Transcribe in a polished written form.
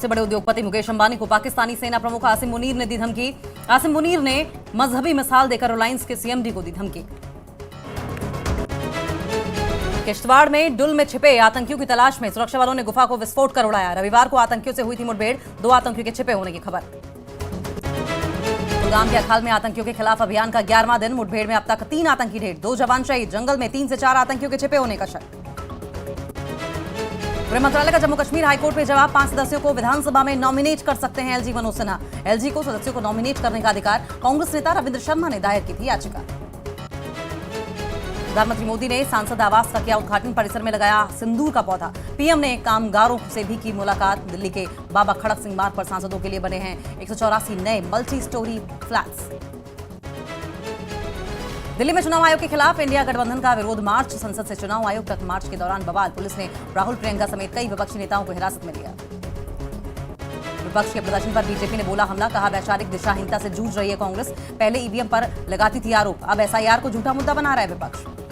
सबसे बड़े उद्योगपति मुकेश अंबानी को पाकिस्तानी सेना प्रमुख आसिम मुनीर ने दी धमकी। आसिम मुनीर ने मजहबी मिसाल देकर रिलायंस के सीएमडी को दी धमकी। किश्तवाड़ में डुल में छिपे आतंकियों की तलाश में सुरक्षा बलों ने गुफा को विस्फोट कर उड़ाया। रविवार को आतंकियों से हुई थी मुठभेड़, 2 आतंकियों के छिपे होने की खबर। कुलगाम के अखाल में आतंकियों के खिलाफ अभियान का 11वां दिन। मुठभेड़ में अब तक 3 आतंकी ढेर, 2 जवान शहीद। जंगल में 3 से 4 आतंकियों के छिपे होने का शक। गृह मंत्रालय का जम्मू कश्मीर हाईकोर्ट में जवाब। 5 सदस्यों को विधानसभा में नॉमिनेट कर सकते हैं एलजी मनोज सिन्हा। एलजी को सदस्यों को नॉमिनेट करने का अधिकार। कांग्रेस नेता रविंद्र शर्मा ने दायर की थी याचिका। प्रधानमंत्री मोदी ने सांसद आवास का किया उद्घाटन। परिसर में लगाया सिंदूर का पौधा। पीएम ने कामगारों से भी की मुलाकात। दिल्ली के बाबा खड़क सिंह मार्ग पर सांसदों के लिए बने हैं 184 नए मल्टी स्टोरी फ्लैट्स। दिल्ली में चुनाव आयोग के खिलाफ इंडिया गठबंधन का विरोध मार्च। संसद से चुनाव आयोग तक मार्च के दौरान बवाल। पुलिस ने राहुल प्रियंका समेत कई विपक्षी नेताओं को हिरासत में लिया। विपक्ष के प्रदर्शन पर बीजेपी ने बोला हमला। कहा वैचारिक दिशाहीनता से जूझ रही है कांग्रेस। पहले ईवीएम पर लगाती थी आरोप, अब एसआईआर को झूठा मुद्दा बना रहा है विपक्ष।